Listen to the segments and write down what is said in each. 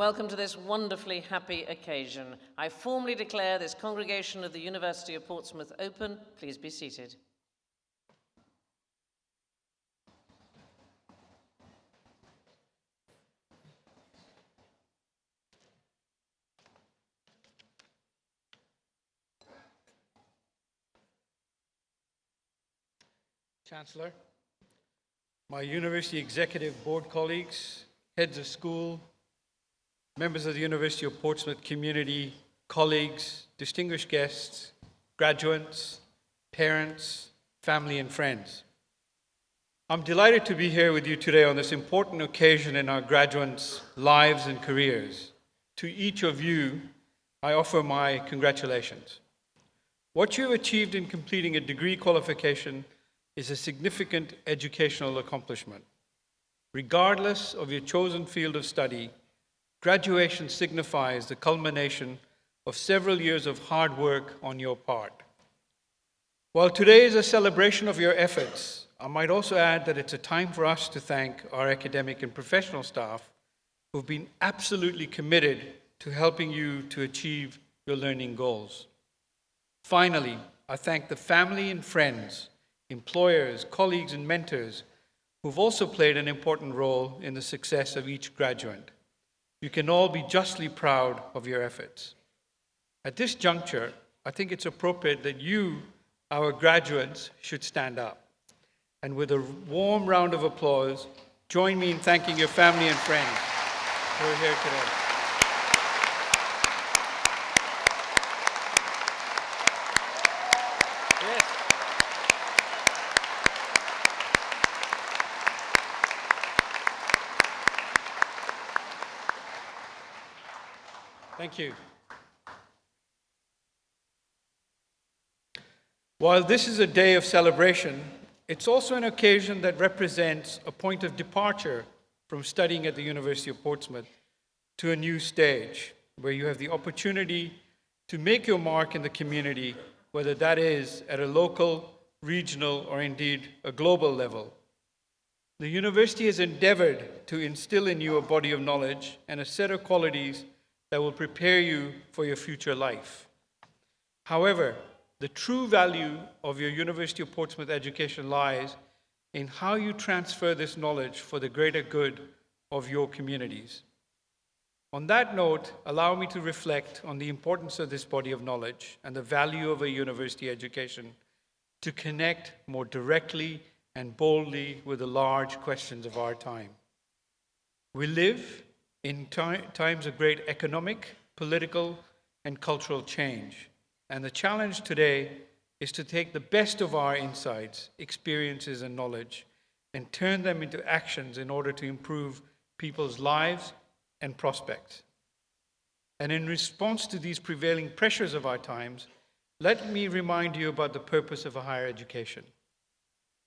Welcome to this wonderfully happy occasion. I formally declare this congregation of the University of Portsmouth open. Please be seated. Chancellor, my University Executive Board colleagues, heads of school, members of the University of Portsmouth community, colleagues, distinguished guests, graduates, parents, family and friends. I'm delighted to be here with you today on this important occasion in our graduates' lives and careers. To each of you, I offer my congratulations. What you have achieved in completing a degree qualification is a significant educational accomplishment. Regardless of your chosen field of study, graduation signifies the culmination of several years of hard work on your part. While today is a celebration of your efforts, I might also add that it's a time for us to thank our academic and professional staff who've been absolutely committed to helping you to achieve your learning goals. Finally, I thank the family and friends, employers, colleagues, and mentors who've also played an important role in the success of each graduate. You can all be justly proud of your efforts. At this juncture, I think it's appropriate that you, our graduates, should stand up. And with a warm round of applause, join me in thanking your family and friends who are here today. Thank you. While this is a day of celebration, it's also an occasion that represents a point of departure from studying at the University of Portsmouth to a new stage, where you have the opportunity to make your mark in the community, whether that is at a local, regional, or indeed a global level. The university has endeavored to instill in you a body of knowledge and a set of qualities that will prepare you for your future life. However, the true value of your University of Portsmouth education lies in how you transfer this knowledge for the greater good of your communities. On that note, allow me to reflect on the importance of this body of knowledge and the value of a university education to connect more directly and boldly with the large questions of our time. We live in times of great economic, political, and cultural change. And the challenge today is to take the best of our insights, experiences, and knowledge and turn them into actions in order to improve people's lives and prospects. And in response to these prevailing pressures of our times, let me remind you about the purpose of a higher education.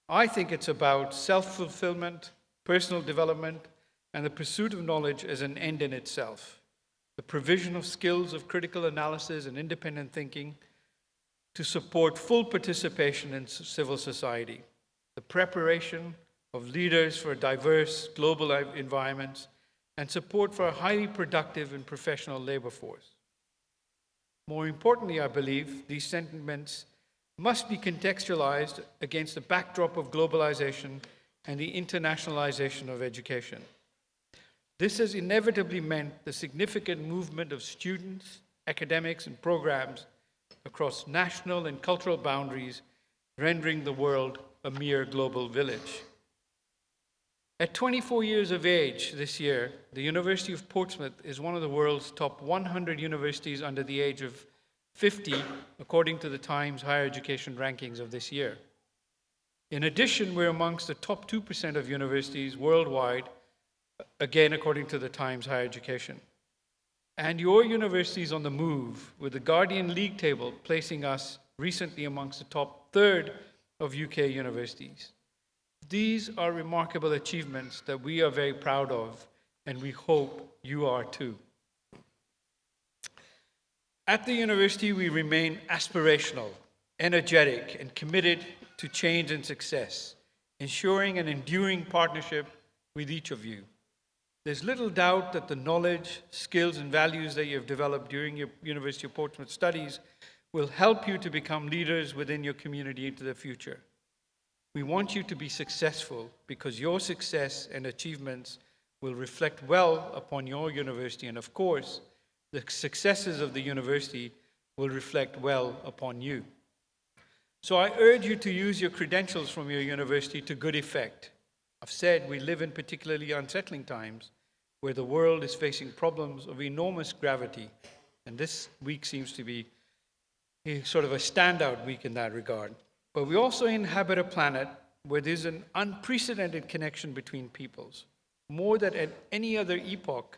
I think it's about self-fulfillment, personal development, and the pursuit of knowledge as an end in itself, the provision of skills of critical analysis and independent thinking to support full participation in civil society, the preparation of leaders for diverse global environments, and support for a highly productive and professional labor force. More importantly, I believe these sentiments must be contextualized against the backdrop of globalization and the internationalization of education. This has inevitably meant the significant movement of students, academics, and programs across national and cultural boundaries, rendering the world a mere global village. At 24 years of age this year, the University of Portsmouth is one of the world's top 100 universities under the age of 50, according to the Times Higher Education rankings of this year. In addition, we're amongst the top 2% of universities worldwide, again, according to the Times Higher Education. And your university is on the move, with the Guardian League table placing us recently amongst the top third of UK universities. These are remarkable achievements that we are very proud of, and we hope you are too. At the university, we remain aspirational, energetic, and committed to change and success, ensuring an enduring partnership with each of you. There's little doubt that the knowledge, skills, and values that you have developed during your University of Portsmouth studies will help you to become leaders within your community into the future. We want you to be successful because your success and achievements will reflect well upon your university, and of course, the successes of the university will reflect well upon you. So I urge you to use your credentials from your university to good effect. I've said we live in particularly unsettling times where the world is facing problems of enormous gravity, and this week seems to be sort of a standout week in that regard. But we also inhabit a planet where there's an unprecedented connection between peoples. More than at any other epoch,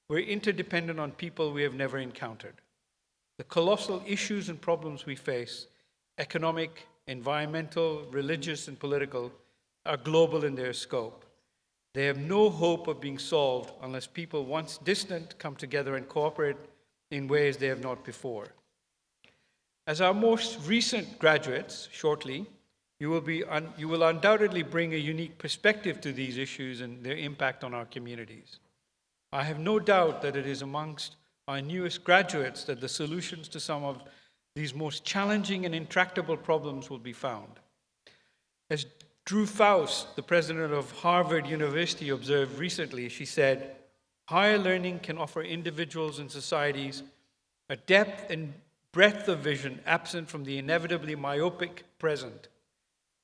we're interdependent on people we have never encountered. The colossal issues and problems we face, economic, environmental, religious, and political, are global in their scope. They have no hope of being solved unless people once distant come together and cooperate in ways they have not before. As our most recent graduates, shortly, you will undoubtedly bring a unique perspective to these issues and their impact on our communities. I have no doubt that it is amongst our newest graduates that the solutions to some of these most challenging and intractable problems will be found. As Drew Faust, the president of Harvard University, observed recently, she said, "Higher learning can offer individuals and societies a depth and breadth of vision absent from the inevitably myopic present.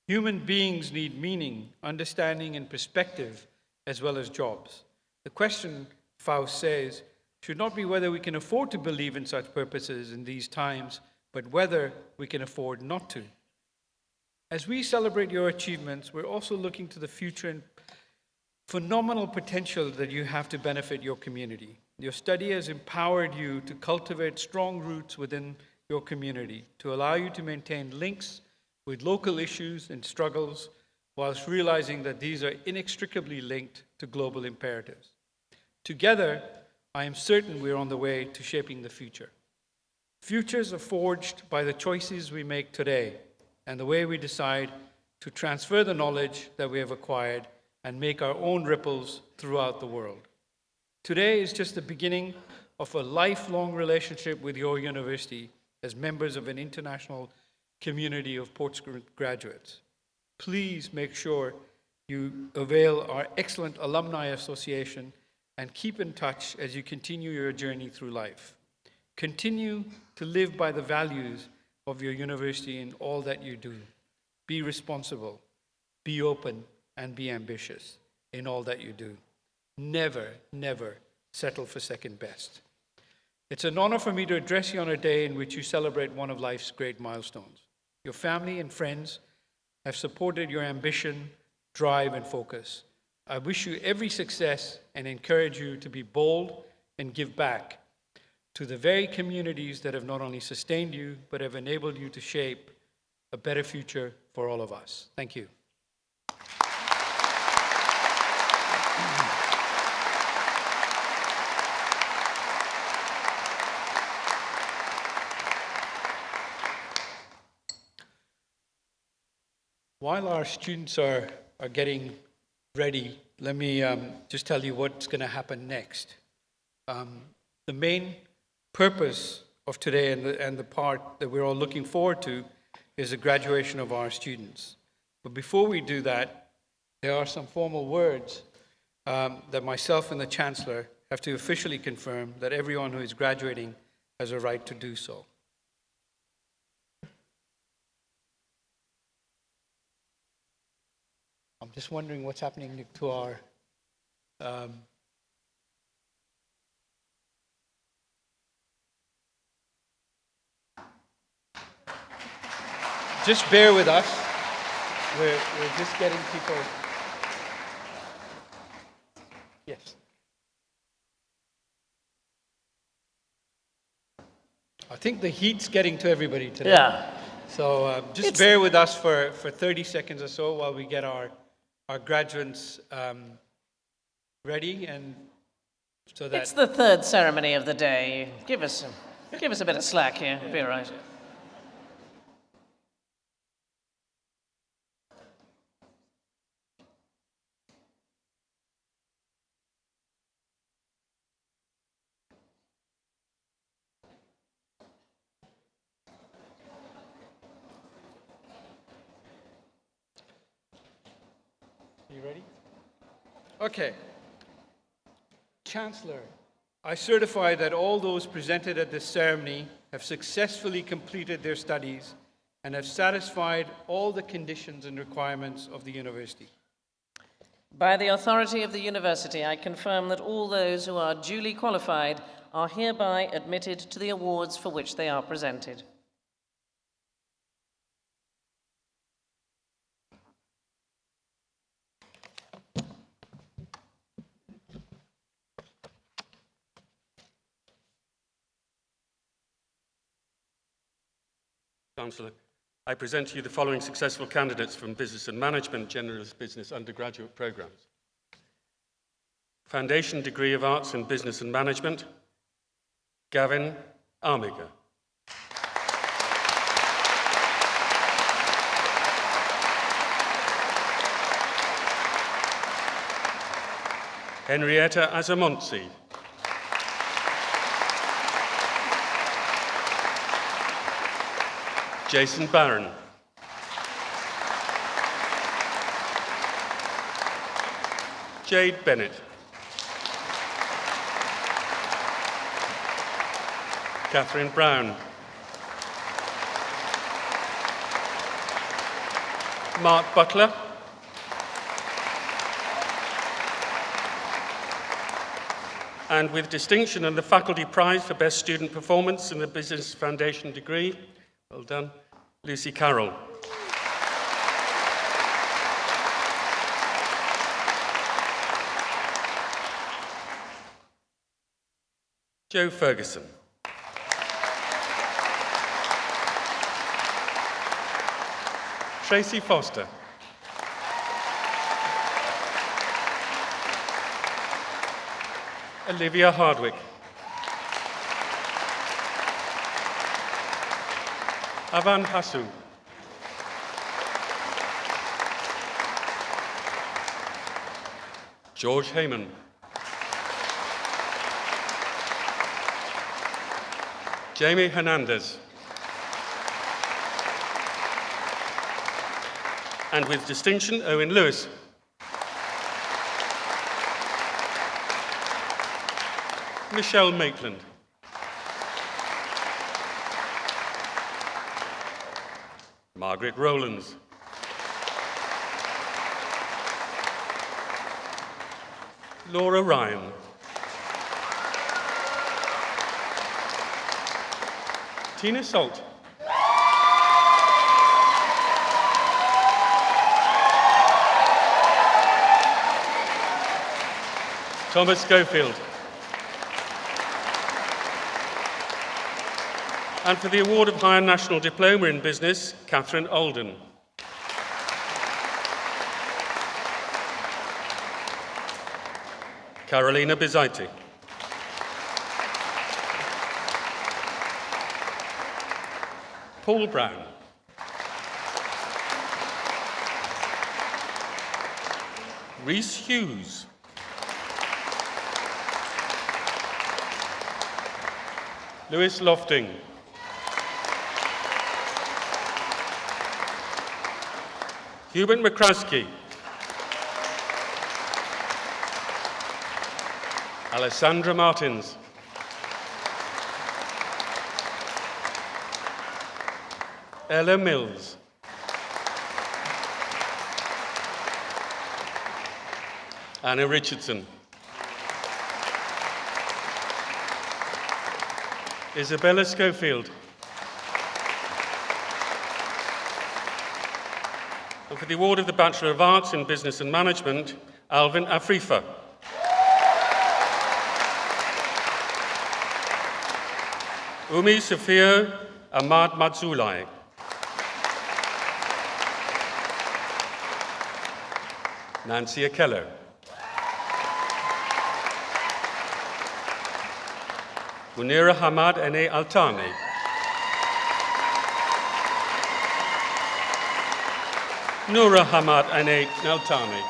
Human beings need meaning, understanding, and perspective, as well as jobs. The question," Faust says, "should not be whether we can afford to believe in such purposes in these times, but whether we can afford not to." As we celebrate your achievements, we're also looking to the future and phenomenal potential that you have to benefit your community. Your study has empowered you to cultivate strong roots within your community, to allow you to maintain links with local issues and struggles, whilst realizing that these are inextricably linked to global imperatives. Together, I am certain we're on the way to shaping the future. Futures are forged by the choices we make today and the way we decide to transfer the knowledge that we have acquired and make our own ripples throughout the world. Today is just the beginning of a lifelong relationship with your university as members of an international community of Portsmouth graduates. Please make sure you avail our excellent alumni association and keep in touch as you continue your journey through life. Continue to live by the values of your university in all that you do. Be responsible, be open, and be ambitious in all that you do. Never, never settle for second best. It's an honor for me to address you on a day in which you celebrate one of life's great milestones. Your family and friends have supported your ambition, drive, and focus. I wish you every success and encourage you to be bold and give back to the very communities that have not only sustained you, but have enabled you to shape a better future for all of us. Thank you. While our students are getting ready, let me just tell you what's going to happen next. The main purpose of today and the part that we're all looking forward to is the graduation of our students. But before we do that, there are some formal words that myself and the Chancellor have to officially confirm that everyone who is graduating has a right to do so. I'm just wondering what's happening to our just bear with us. We're just getting people. Yes. I think the heat's getting to everybody today. Yeah. So just bear with us for 30 seconds or so while we get our graduates ready, and so that It's the third ceremony of the day. Give us a bit of slack here. It'll be all right. You ready? Okay. Chancellor, I certify that all those presented at this ceremony have successfully completed their studies and have satisfied all the conditions and requirements of the university. By the authority of the university, I confirm that all those who are duly qualified are hereby admitted to the awards for which they are presented. Chancellor, I present to you the following successful candidates from Business and Management Generalist Business undergraduate programs. Foundation Degree of Arts in Business and Management, Gavin Armiger. Henrietta Azamonzi. Jason Barron. Jade Bennett. Catherine Brown. Mark Butler. And with distinction and the Faculty Prize for Best Student Performance in the Business Foundation degree, well done, Lucy Carroll. Joe Ferguson. Tracy Foster. Olivia Hardwick. Avan Hasu. George Heyman. Jamie Hernandez. And with distinction, Owen Lewis. Michelle Maitland. Margaret Rowlands. Laura Ryan. Tina Salt. Thomas Schofield. And for the award of Higher National Diploma in Business, Catherine Olden. Carolina Bizaiti. Paul Brown. Rhys Hughes. Lewis Lofting. Hubert McCraskey. Alessandra Martins. Ella Mills. Anna Richardson. Isabella Schofield. And for the award of the Bachelor of Arts in Business and Management, Alvin Afrifa. Umi Sofia Ahmad Matzulai. Nancy Akello. Munira Hamad Ene Altami. Noura Hamad Ene Altami.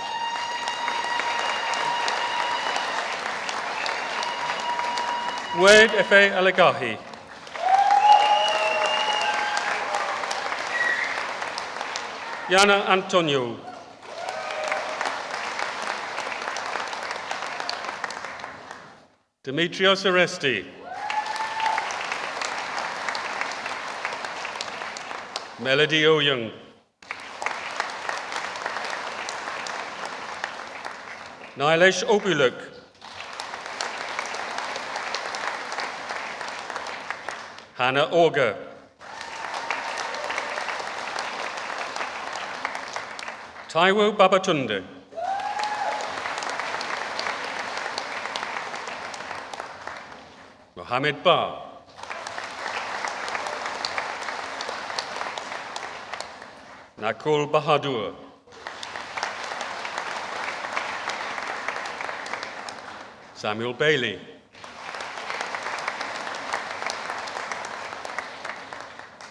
Wade Efe Alagahi. Yana Antonio. Demetrios Oresti. Melody Oyoung. Nilesh Obuluk. Hannah Auger. Taiwo Babatunde. Mohammed Bar. Nakul Bahadur. Samuel Bailey.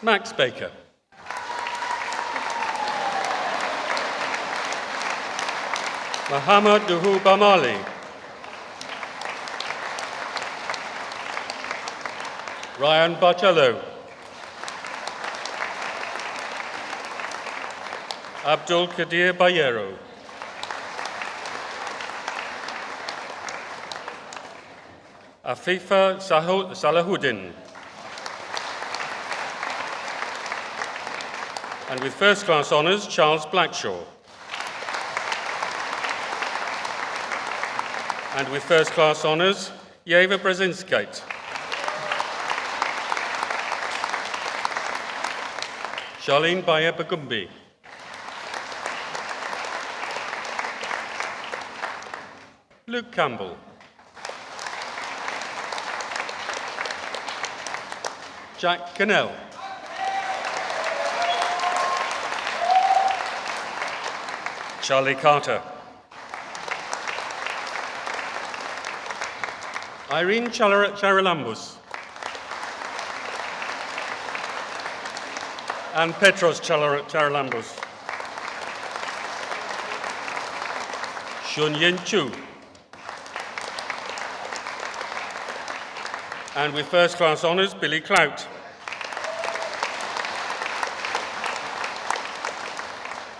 Max Baker. Muhammad Duhu Bamali. Ryan Barcello. Abdul Kadir Bayero. Afifa Salahuddin. And with first class honours, Charles Blackshaw. And with first class honours, Yeva Brzezinskite. Charlene Bayer Bagumbi. Luke Campbell. Jack Cannell. Charlie Carter. Irene Charalambous. And Petros Charalambous. Shun Yin Chu. And with first class honours, Billy Clout.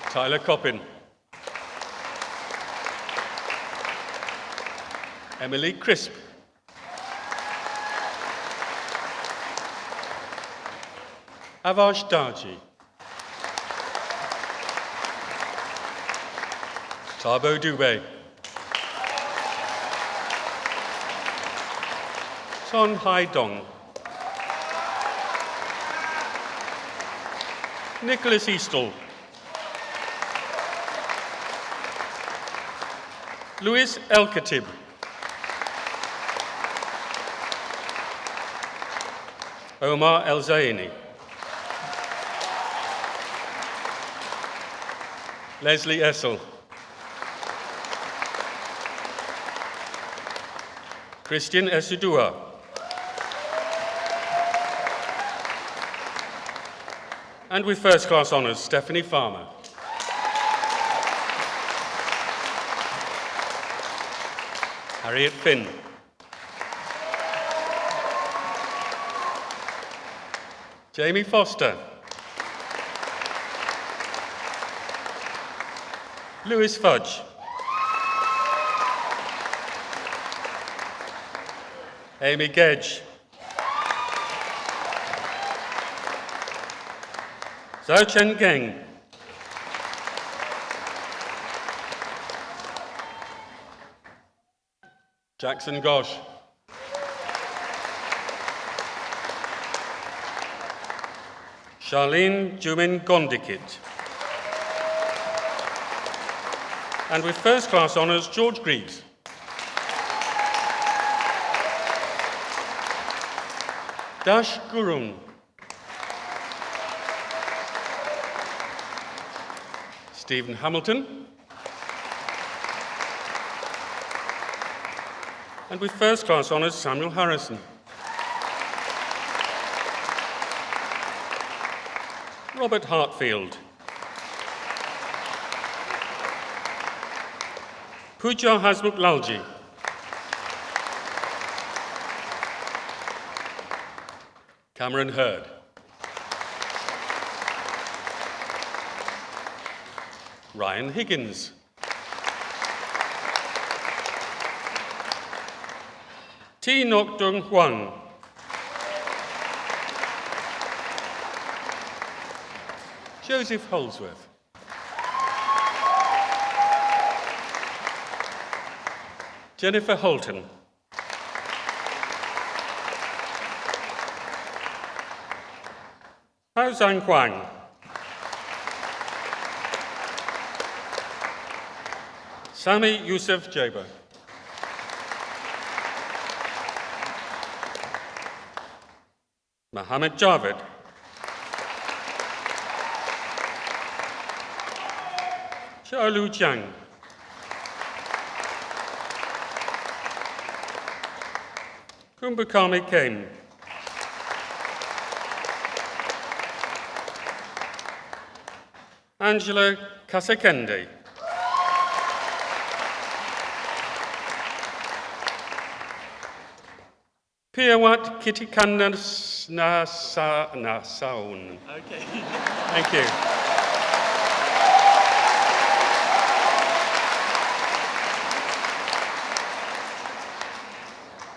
Tyler Coppin. Emily Crisp. Avash Darji. Tabo Dubé. Son Hai Dong. Nicholas Eastle. Louis El-Khatib. Omar El-Zaini. Leslie Essel. Christian Esudua. And with first class honours, Stephanie Farmer. Harriet Finn. Jamie Foster. Lewis Fudge. Amy Gedge. Zhao Chen Geng. Jackson Gosh. Charlene Jumin Gondikit. And with first class honours, George Greaves. Dash Gurung. Stephen Hamilton. And with first class honours, Samuel Harrison. Robert Hartfield. Pooja Hasmukh Lalji. Cameron Hurd. Ryan Higgins. T. Nok Dung Huang. Joseph Holsworth. Jennifer Holton. Hao Zhang Huang. Sami Yusuf Jaber. Mohammed Javed. Xiaolu Jiang. Kumbukami Kane. Angela Kasakende. Piawat Kitikanda Nasaun. Okay. Thank you.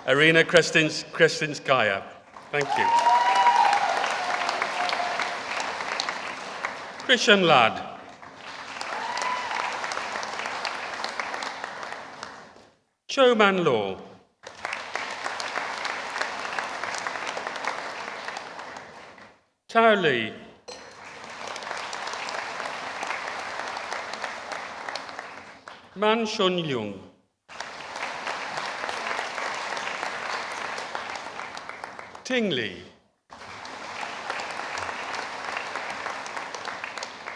Arena Krestinskaya. Thank you. Christian Ladd. Cho Man Law. Tao Li. Man Shun Yung. Ting Li.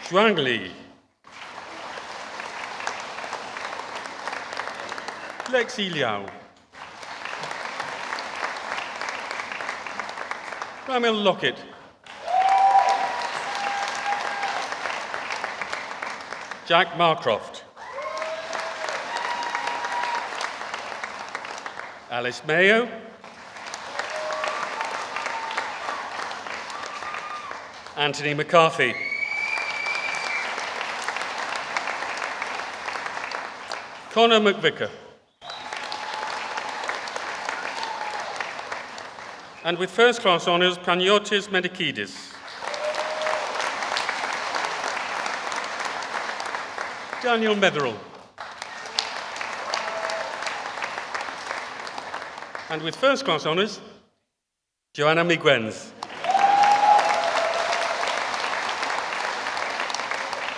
Zhuang Li. Lexi Liao. Ramil Lockett. Jack Marcroft. Alice Mayo. Anthony McCarthy. Connor McVicker. And with first-class honours, Panyotis Medikidis. Daniel Metherell. And with first-class honours, Joanna Miguens.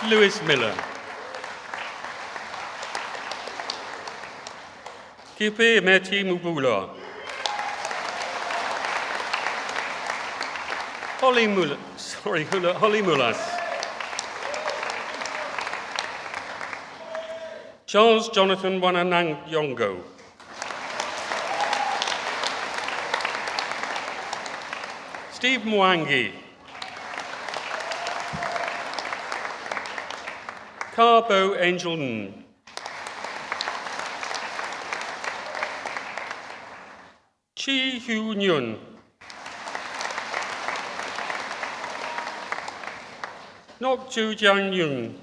Lewis Miller. Kipe Meti Mubula. Holly Mulas. Charles Jonathan Wananang Yongo. Steve Mwangi. Carbo Angel N. Chi Hu Nyun. Nok Chu Jiang Yung.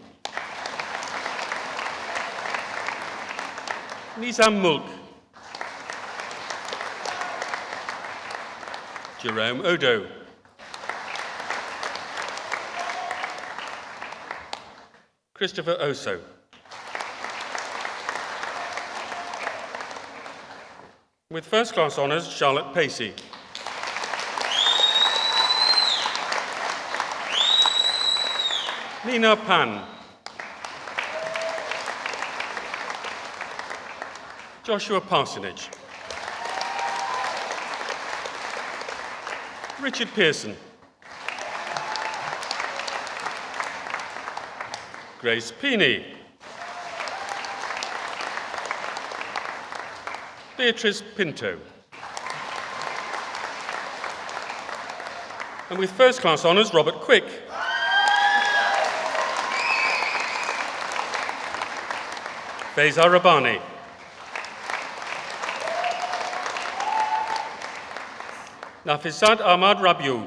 Nizam Mulk. Jerome Odo. Christopher Oso. With first-class honours, Charlotte Pacey. Nina Pan. Joshua Parsonage. Richard Pearson. Grace Peeney. Beatrice Pinto. And with first-class honours, Robert Quick. Faiza Rabbani. Nafisat Ahmad Rabiu.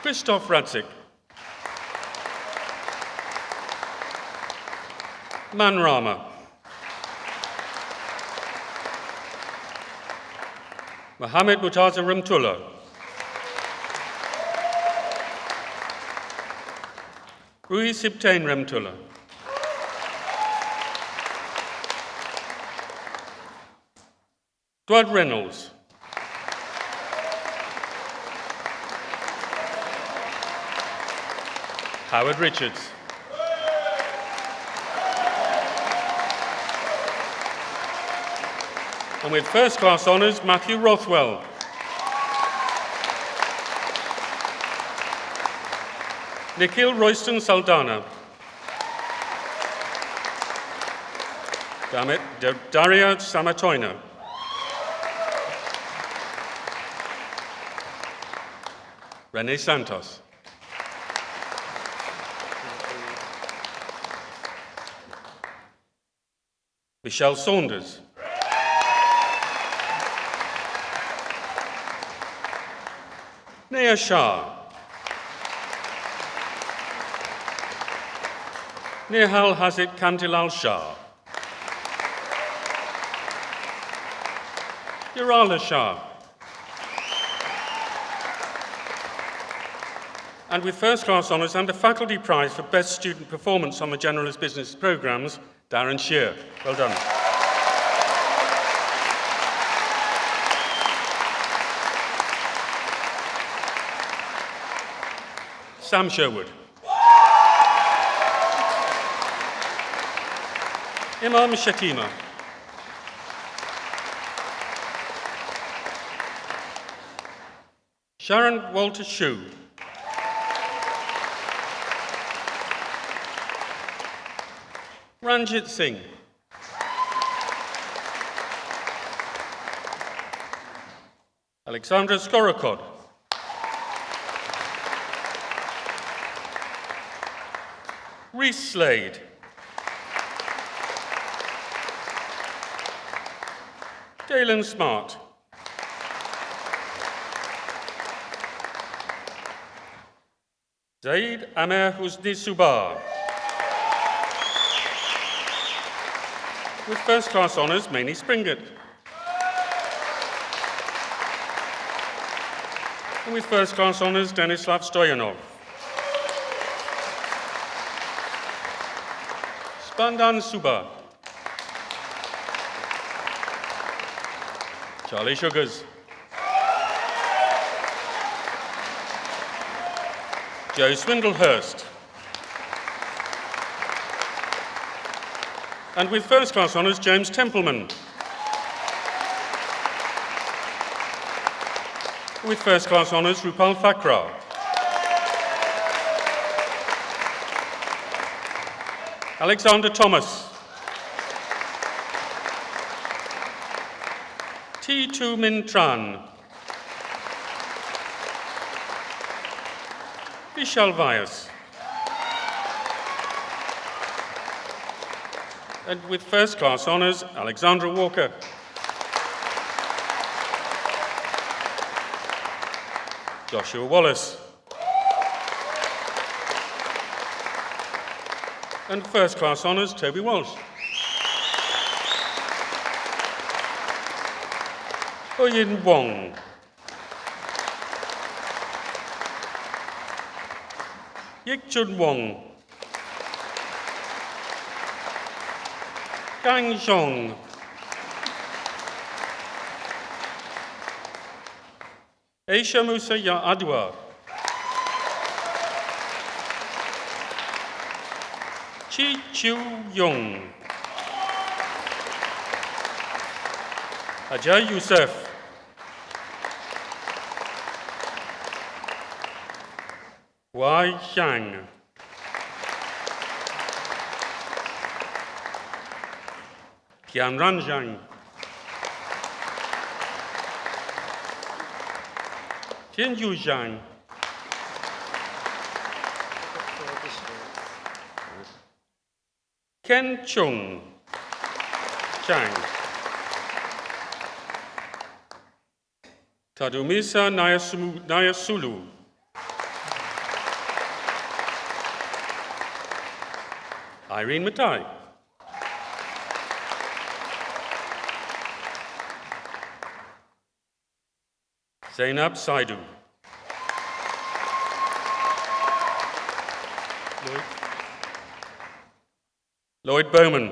Christoph Radzik. Man Rama. Mohammed Mutaza Ramtullah. Rui Sibtain Ramtullah. Dwad Reynolds. Howard Richards. And with first class honours, Matthew Rothwell. Nikhil Royston Saldana. Daria Samatoina. Rene Santos. Michelle Saunders. Naya Shah. Nihal Hazit Kantilal Shah. Yurala Shah. And with first class honours and a faculty prize for best student performance on the Generalist business programmes, Darren Shear. Well done. Sam Sherwood. Imam Shatima. Sharon Walter Shue. Ranjit Singh. Alexandra Skorokod. Reese Slade. Dalen Smart. Zaid Amer Husni Subar. With first class honours, Maney Springett. And with first class honours, Denislav Stoyanov. Spandan Suba. Charlie Sugars. Joe Swindlehurst. And with first class honours, James Templeman. With first class honours, Rupal Thakrar. Alexander Thomas. T2 Min Tran. Vishal Vyas. And with first class honours, Alexandra Walker. Joshua Wallace. And first class honours, Toby Walsh. Oyin Wong. Yik Chun Wong. Gang Zhong. Aisha Musa Ya Adwa. Chi Chiu Yong. Ajay Youssef. Wai Xiang. Kian Ranjang. Tianyu Zhang. Ken Chung Chang. Tadumisa Nayasulu. Irene Matai. Zainab Saidu. Lloyd Bowman.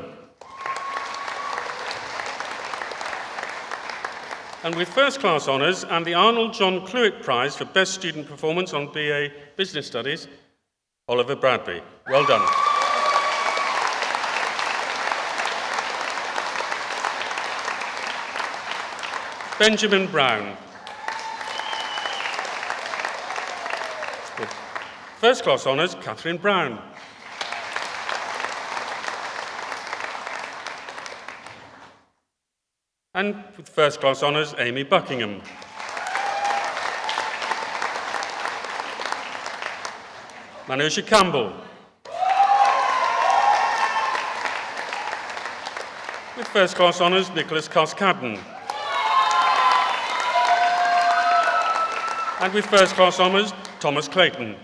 And with first-class honours and the Arnold John Cluitt Prize for Best Student Performance on BA Business Studies, Oliver Bradbury. Well done. Benjamin Brown. With first-class honours, Catherine Brown. And with first-class honours, Amy Buckingham. Manusha Campbell. With first-class honours, Nicholas Coscadden. And with first-class honours, Thomas Clayton.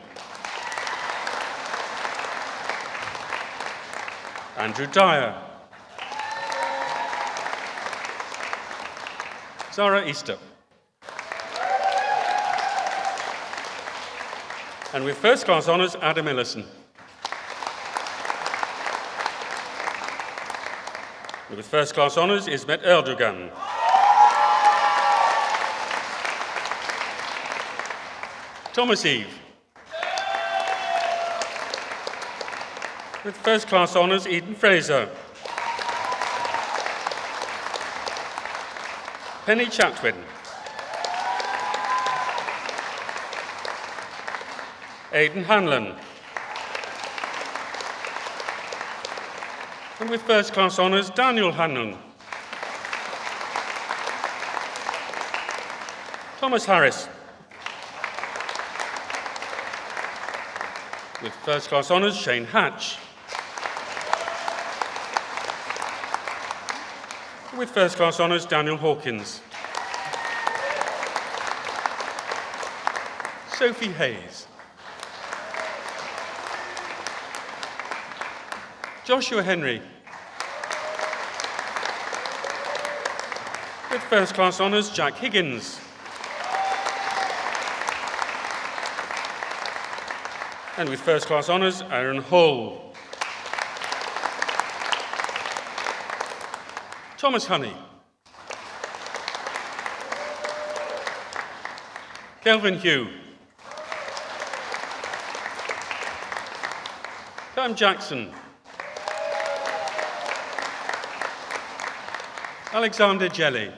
Andrew Dyer. Zara Easter. And with first-class honours, Adam Ellison. And with first-class honours, Ismet Erdogan. Thomas Eve. With first-class honours, Eden Fraser. Penny Chatwin. Aidan Hanlon. And with first-class honours, Daniel Hanlon. Thomas Harris. With first-class honours, Shane Hatch. With first-class honours, Daniel Hawkins. Sophie Hayes. Joshua Henry. With first-class honours, Jack Higgins. And with first-class honours, Aaron Hull. Thomas Honey. Kelvin Hugh. Cam Jackson. Alexander Jelly.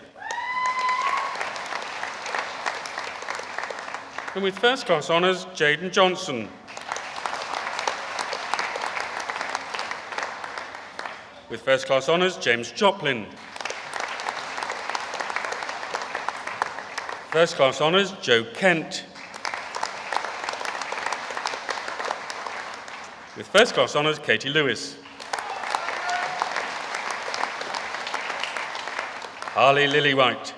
And with first-class honours, Jaden Johnson. With first-class honours, James Joplin. First-class honours, Joe Kent. With first-class honours, Katie Lewis. Harley Lillywhite.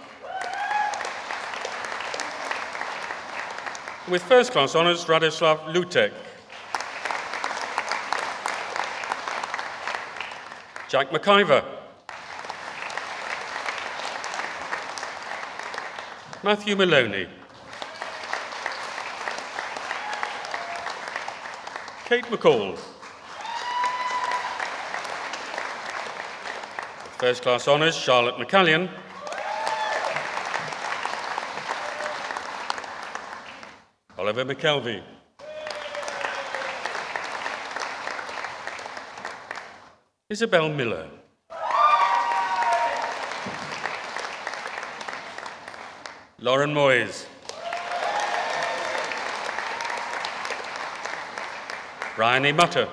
With first-class honours, Radoslav Lutek. Jack McIver. Matthew Maloney. Kate McCall. First-class honours, Charlotte McCallion. Oliver McKelvey. Isabel Miller. Lauren Moyes. Brian E. Mutter.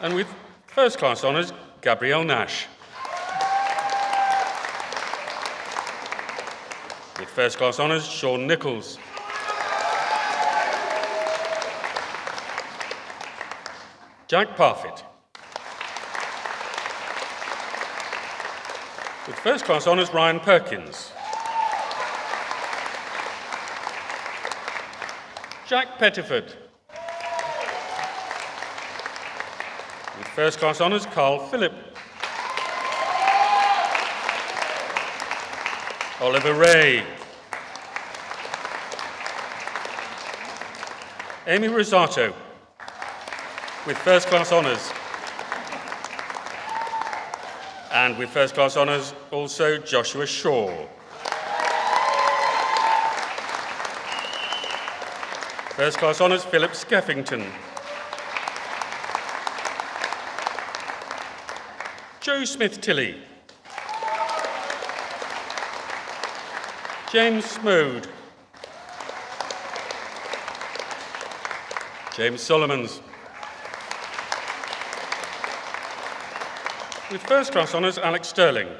And with first-class honours, Gabrielle Nash. With first-class honours, Sean Nichols. Jack Parfitt. With first-class honours, Ryan Perkins. Jack Pettiford. With first-class honours, Carl Phillip. Oliver Ray. Amy Rosato, with first-class honours. And with first-class honours, also Joshua Shaw. First-class honours, Philip Skeffington. Joe Smith-Tilley. James Smode. James Solomons. With first-class honours, Alex Sterling. With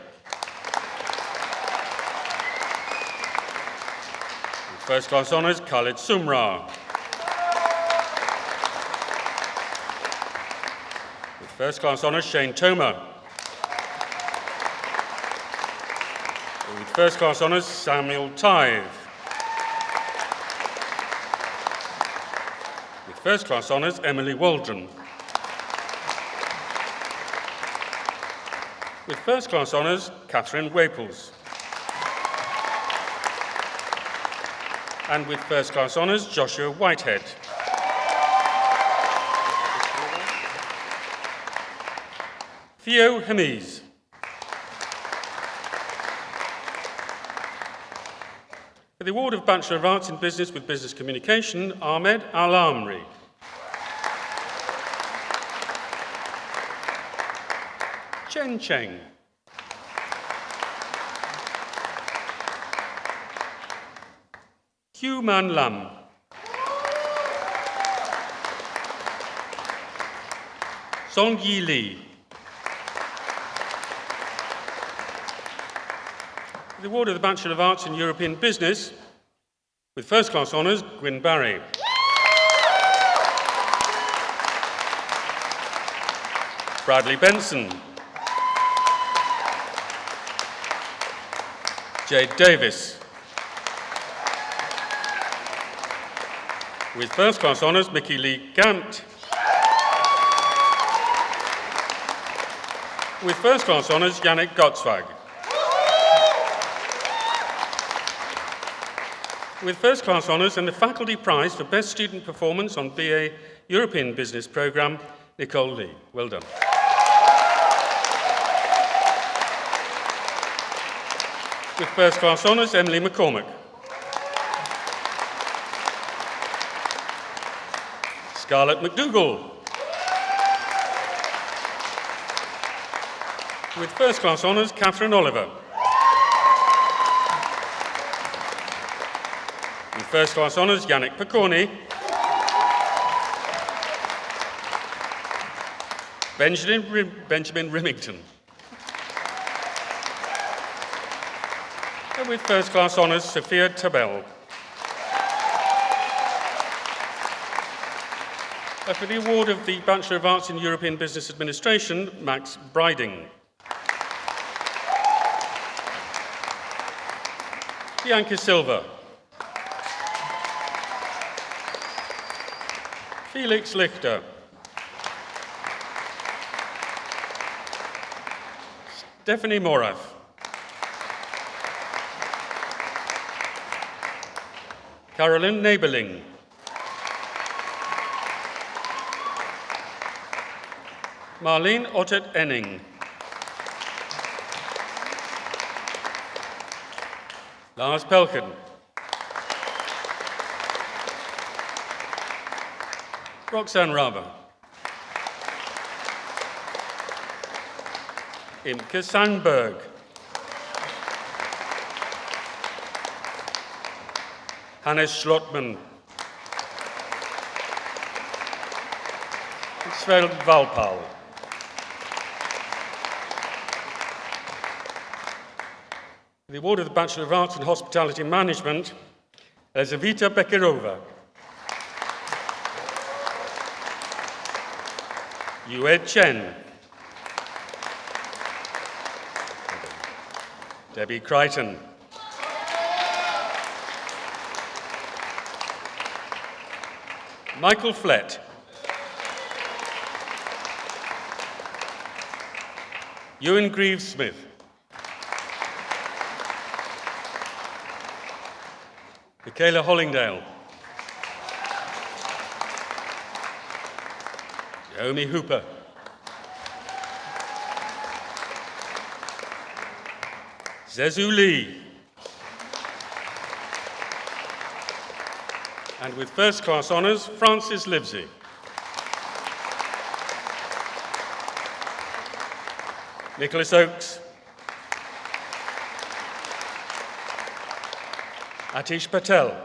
first-class honours, Khalid Sumra. With first-class honours, Shane Toma. With first-class honours, Samuel Tithe. With first-class honours, Emily Waldron. With first-class honours, Catherine Waples. And with first-class honours, Joshua Whitehead. Theo Hamiz. For the award of Bachelor of Arts in Business with Business Communication, Ahmed Al-Amri. Chen Cheng. Hugh Man Lam. Song Yi Lee. The award of the Bachelor of Arts in European Business, with first-class honours, Gwyn Barry. Bradley Benson. Jade Davis. With first-class honours, Mickey Lee Gant. With first-class honours, Yannick Gottswag. With first-class honours and the Faculty Prize for Best Student Performance on BA European Business Programme, Nicole Lee. Well done. With first-class honours, Emily McCormick. Scarlett McDougall. With first-class honours, Catherine Oliver. With first-class honours, Yannick Picorni. Benjamin Rimington. And with first-class honours, Sophia Tabell. For the award of the Bachelor of Arts in European Business Administration, Max Briding. Bianca Silva. Felix Lichter. Stephanie Morath. Carolyn Neighbourling. Marlene Ottet Enning. Lars Pelken. Roxanne Raba. Imke Sandberg. Hannes Schlottmann. Svel Valpal. The award of the Bachelor of Arts in Hospitality Management, Elizaveta Bekirova. Yue Chen. Debbie Crichton. Michael Flett. Ewan Greaves-Smith. Michaela Hollingdale. Naomi Hooper. Zezu Lee. And with first class honours, Francis Livesey. Nicholas Oakes. Atish Patel.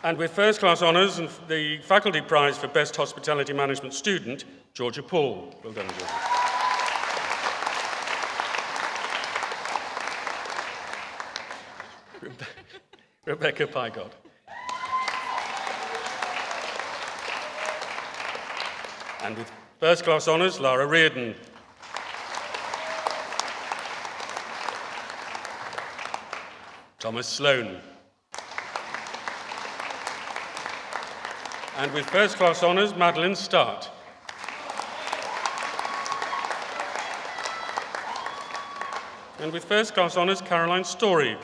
And with first class honours and the faculty prize for best hospitality management student, Georgia Paul. Well done, Georgia. Rebecca Pygod. And with first class honours, Lara Reardon. Thomas Sloan. And with first class honours, Madeline Start. And with first class honours, Caroline Story.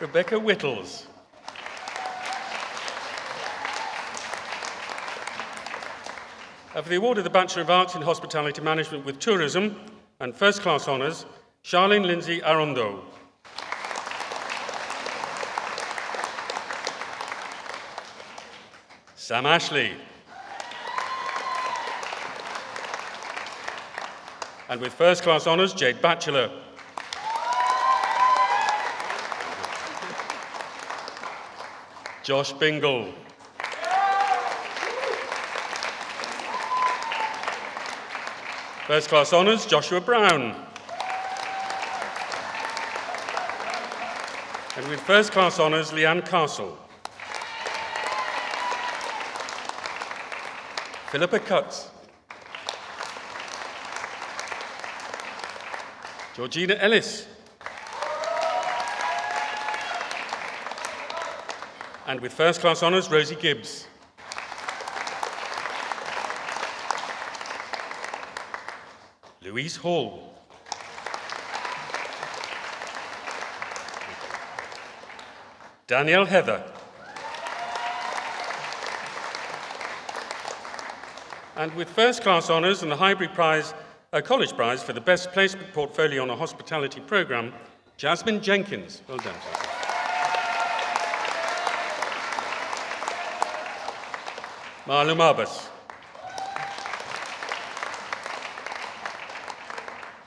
Rebecca Whittles. For the award of the Bachelor of Arts in Hospitality Management with Tourism and first class honours, Charlene Lindsay Arondo. Sam Ashley. And with first class honours, Jade Bachelor. Josh Bingle. First class honours, Joshua Brown. And with first class honours, Leanne Castle. Philippa Cutts. Georgina Ellis. And with first class honours, Rosie Gibbs. Louise Hall. Danielle Heather. And with first class honours and the Highbury Prize, College Prize for the Best Placement Portfolio on a Hospitality Programme, Jasmine Jenkins. Well done, Jasmine. Marlum Abbas.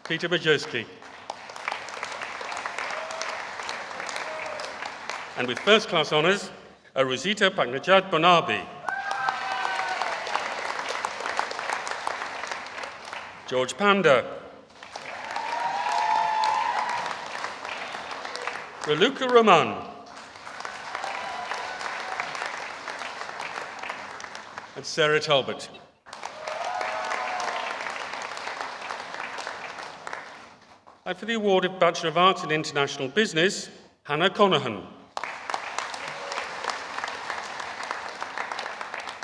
Peter Majewski. And with first class honours, Rosita Paknajad Bonabi. George Panda. Raluca Rahman. And Sarah Talbot. And for the award of Bachelor of Arts in International Business, Hannah Conahan.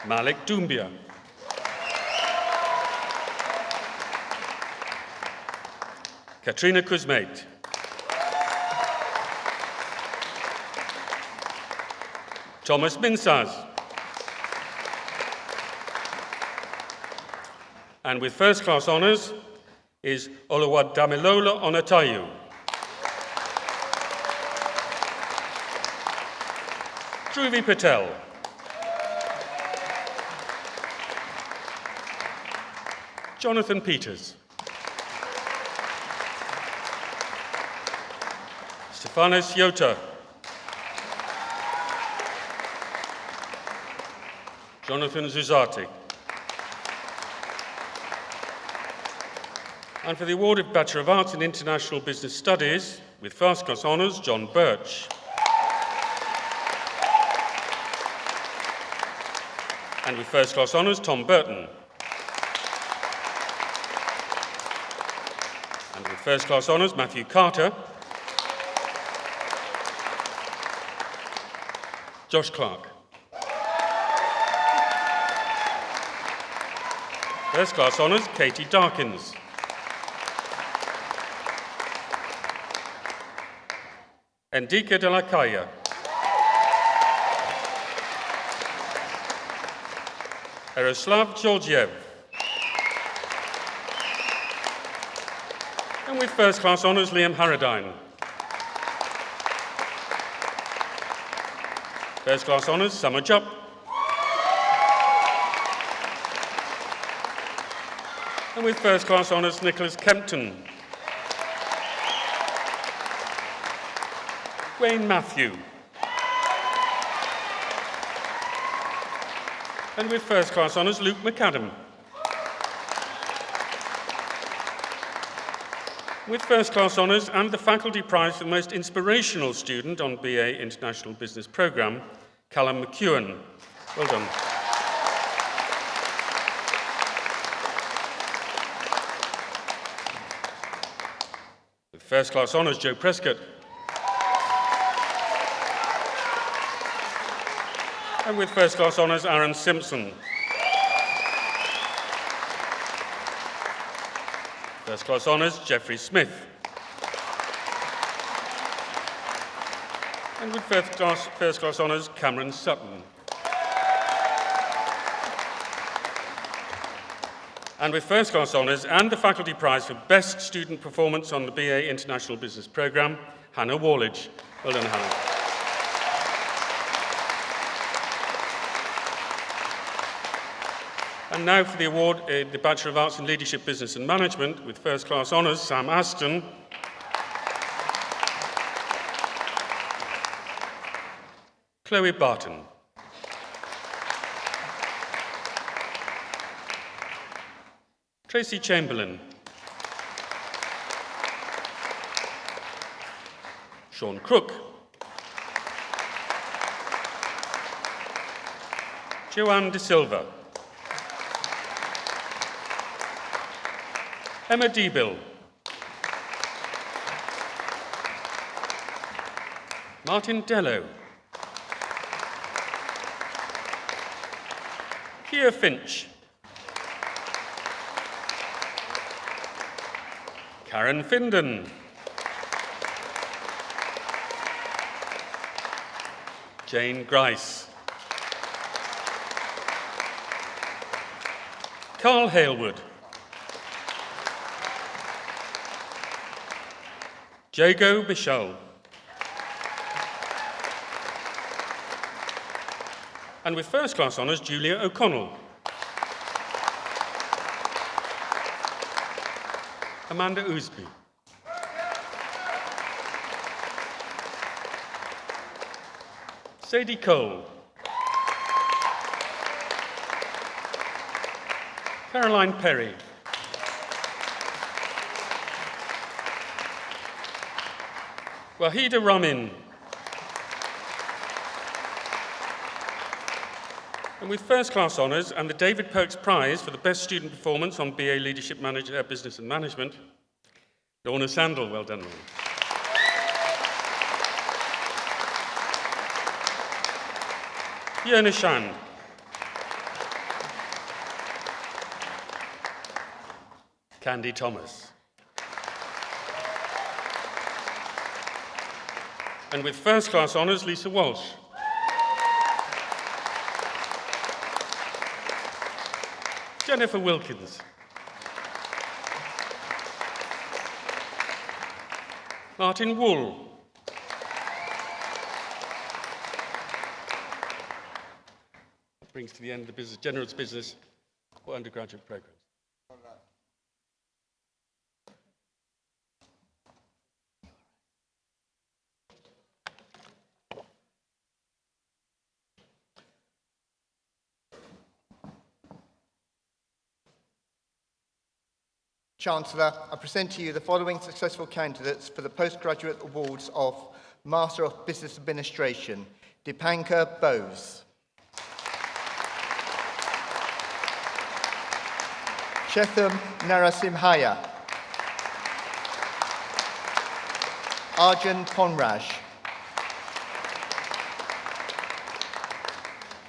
Malik Doumbia. Katrina Kuzmate. Thomas Minsaz. And with first class honours is Oluwadamilola Onatayu. Dhruvi Patel. Jonathan Peters. Stefanos Yota. Jonathan Zuzati. And for the award of Bachelor of Arts in International Business Studies, with first class honours, John Birch. And with first class honours, Tom Burton. And with first class honours, Matthew Carter. Josh Clark. First class honours, Katie Darkins. Endika de la Calle. Yaroslav Georgiev. And with first class honours, Liam Harradine. First class honours, Summer Jupp. And with first class honours, Nicholas Kempton. Wayne Matthew. And with first class honours, Luke McAdam. With first class honours and the faculty prize for the most inspirational student on BA International Business Programme, Callum McEwen. Well done. With first class honours, Joe Prescott. And with first class honours, Aaron Simpson. First class honours, Jeffrey Smith. And with first class honours, Cameron Sutton. And with first class honours and the faculty prize for best student performance on the BA International Business Programme, Hannah Warledge. Well done, Hannah. And now for the award, the Bachelor of Arts in Leadership, Business and Management, with first class honours, Sam Aston. Chloe Barton. Tracy Chamberlain. Sean Crook. Joanne De Silva. Emma Deebill. Martin Dello. Kia Finch. Karen Findon. Jane Grice. Carl Halewood. Jago Michel. And with first class honours, Julia O'Connell. Amanda Ousby. Sadie Cole. Caroline Perry. Wahida Ramin. And with first class honours and the David Perks Prize for the best student performance on BA Leadership Business and Management, Lorna Sandel. Well done, Lorna. Fiona Shand. Candy Thomas. And with first class honours, Lisa Walsh. Jennifer Wilkins. Martin Wool. That brings to the end the Generalist Business for undergraduate programmes. Chancellor, I present to you the following successful candidates for the postgraduate awards of Master of Business Administration: Dipankar Bose, Shetham Narasimhaya, Arjun Ponraj,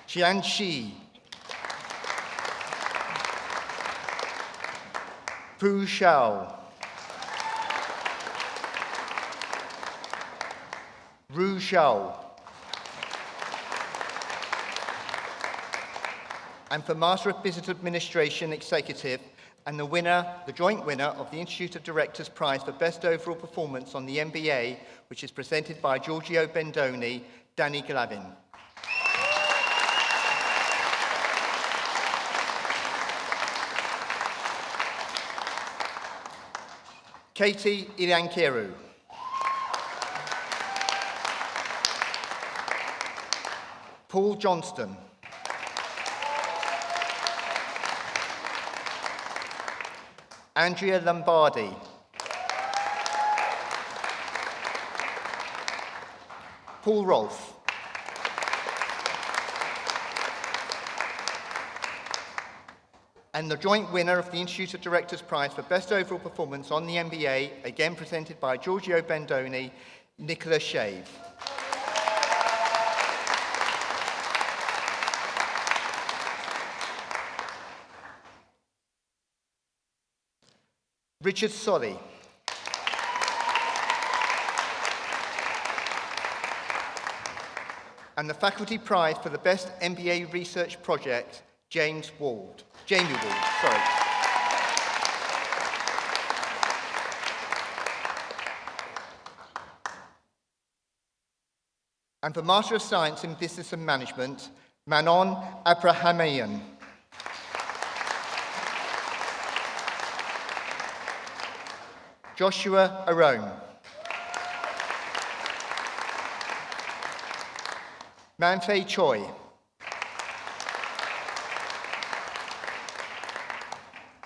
Jian Shi, Pu Shao. Ru Shao. And for Master of Business Administration Executive, and the joint winner of the Institute of Directors Prize for Best Overall Performance on the MBA, which is presented by Giorgio Bendoni, Danny Glavin. Katie Iliankiru. Paul Johnston. Andrea Lombardi. Paul Rolfe. And the joint winner of the Institute of Directors Prize for Best Overall Performance on the MBA, again presented by Giorgio Bendoni, Nicola Shave. Richard Solly. And the Faculty Prize for the Best MBA Research Project, Jamie Wald, sorry. And for Master of Science in Business and Management, Manon Abrahamian. Joshua Arone. Manfei Choi.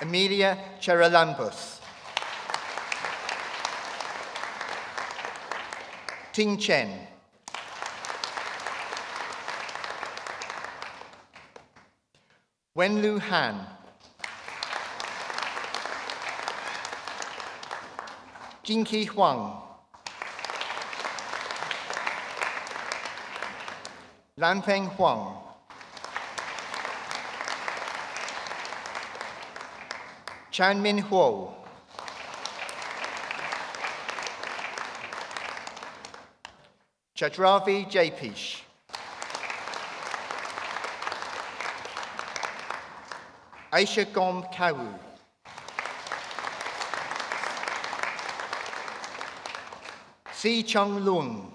Amelia Cheralambus. Ting Chen. Wenlu Han. Jinki Huang. Lanfeng Huang. Chanmin Huo. Chadravi Japish. Aisha Gom Kawu. Si Chung Lung.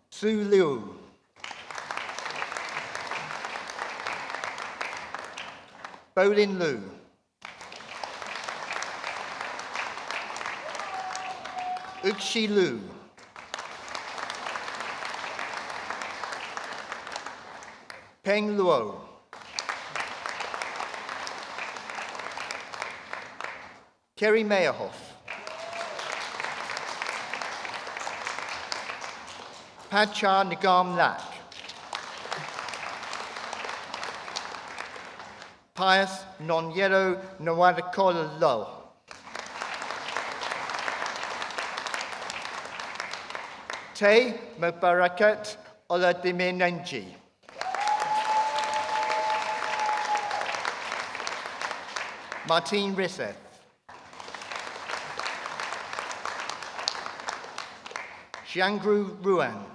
Su Liu. Bolin Lu. Uxi Lu. Peng Luo. Kerry Meyerhoff. Padcha Nagam Lak. Pius Non-Yellow Nawadakol Lo. Te Mubarakat Oladiminenji. Martine Risseth. Xiangru Ruan.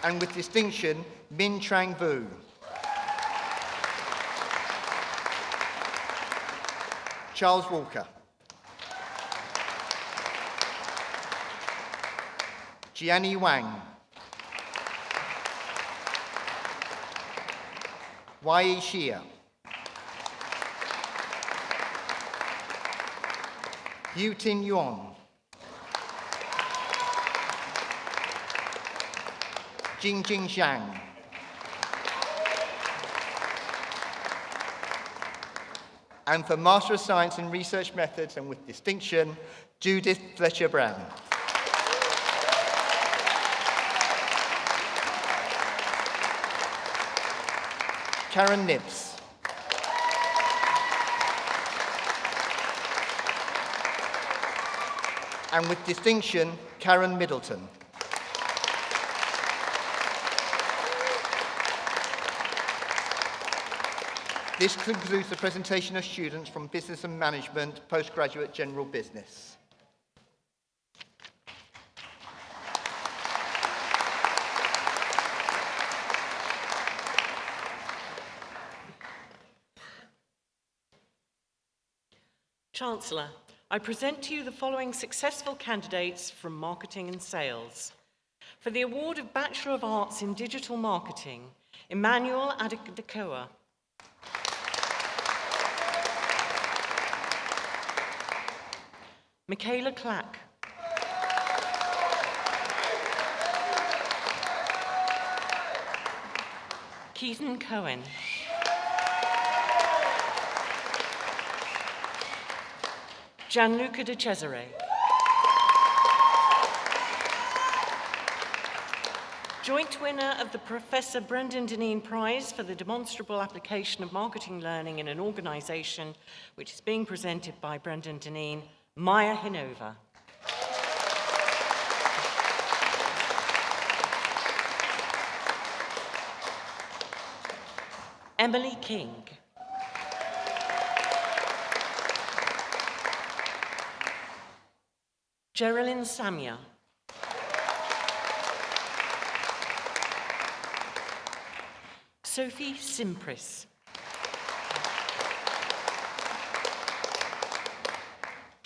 And with distinction, Min Trang Vu. Charles Walker. Jianni Wang. Wai Xia. Yu Tin Yuan. Jing Jing Zhang. And for Master of Science in Research Methods and with distinction, Judith Fletcher Brown. Karen Nibbs. And with distinction, Karen Middleton. This concludes the presentation of students from Business and Management, Postgraduate General Business. Chancellor, I present to you the following successful candidates from Marketing and Sales. For the award of Bachelor of Arts in Digital Marketing, Emmanuel Adekoya. Michaela Clack. Keaton Cohen. Gianluca De Cesare. Joint winner of the Professor Brendan Dineen Prize for the demonstrable application of marketing learning in an organisation, which is being presented by Brendan Dineen, Maya Hinova. Emily King. Geraldine Samia. Sophie Simpris.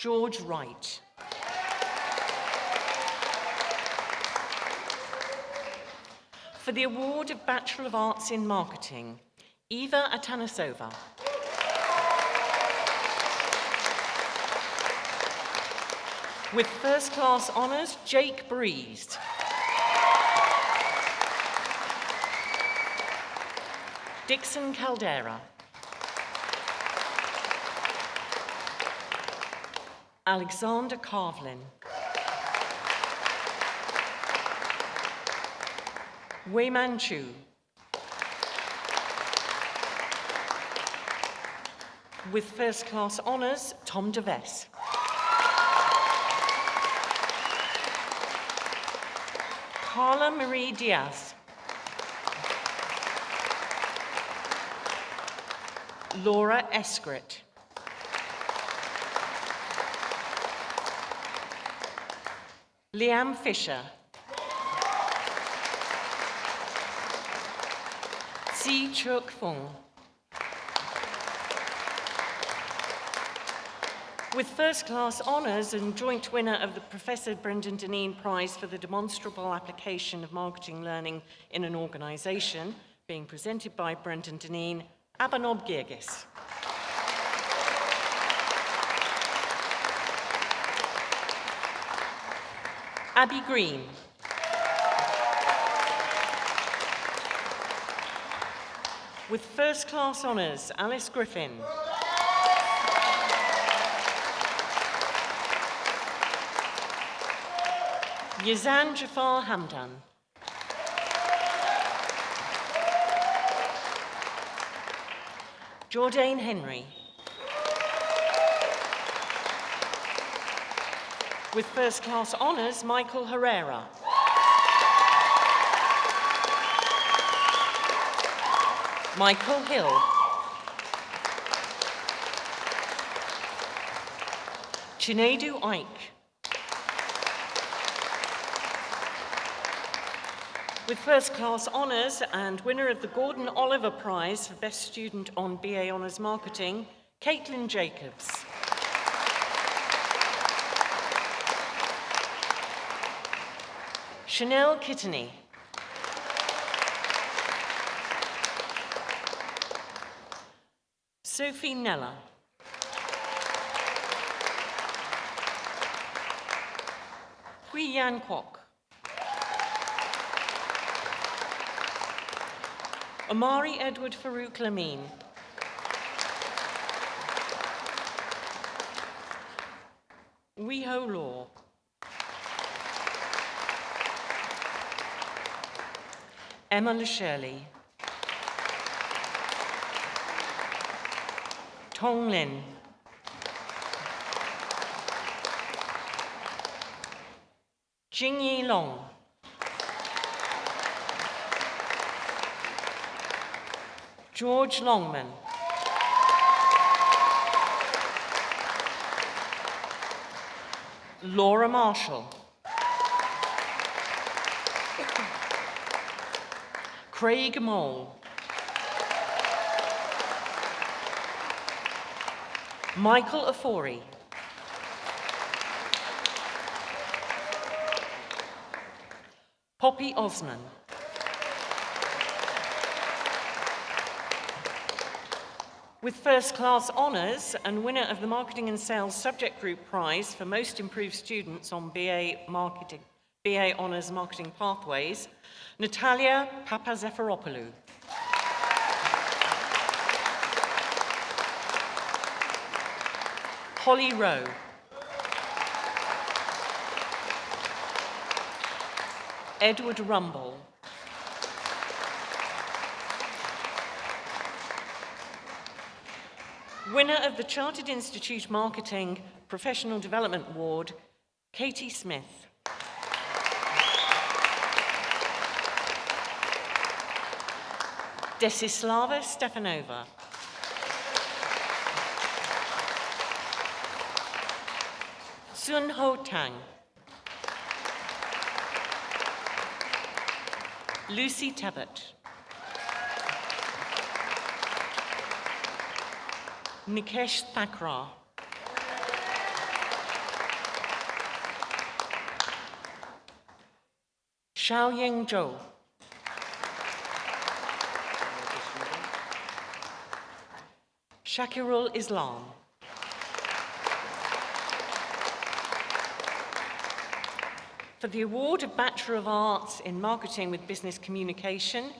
George Wright. For the award of Bachelor of Arts in Marketing, Eva Atanasova. With first-class honours, Jake Breeze. Dixon Caldera. Alexander Carvlin. Wei Manchu. With first-class honours, Tom DeVess. Carla Marie Diaz. Laura Eskret. Liam Fisher. Si Chuk Fung. With first-class honours and joint winner of the Professor Brendan Dineen Prize for the demonstrable application of marketing learning in an organisation, being presented by Brendan Dineen, Abhinob Girgis. Abby Green. With first-class honours, Alice Griffin. Yazan Jafar Hamdan. Jordan Henry. With first-class honours, Michael Herrera. Michael Hill. Chinedu Ike. With first-class honours and winner of the Gordon Oliver Prize for Best Student on BA Honours Marketing, Caitlin Jacobs. Chanel Kittany. Sophie Nella. Hui Yan Kwok. Omari Edward Farouk Lamine. Weho Law. Emma LeShirley. Tong Lin. Jingyi Long. George Longman. Laura Marshall. Craig Mole. Michael Afori. Poppy Osman. With first class honours and winner of the Marketing and Sales Subject Group Prize for Most Improved Students on BA Honours Marketing Pathways, Natalia Papazeferopoulou. Holly Rowe. Edward Rumble. Winner of the Chartered Institute Marketing Professional Development Award, Katie Smith. Desislava Stefanova. Sun Ho Tang. Lucy Tebbett. Nikesh Thakrar. Xiaoying Zhou. Shakirul Islam. For the award of Bachelor of Arts in Marketing with Business Communication,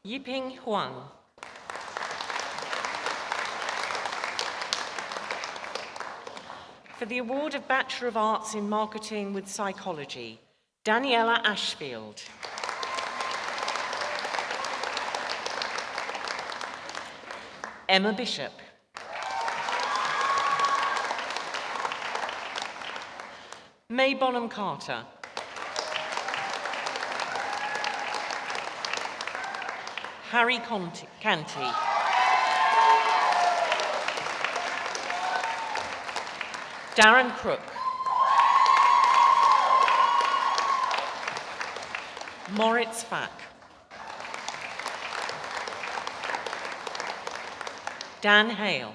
Yiping Huang. For the award of Bachelor of Arts in Marketing with Psychology, Daniela Ashfield. Emma Bishop. May Bonham Carter. Harry Canty. Darren Crook. Moritz Fack. Dan Hale.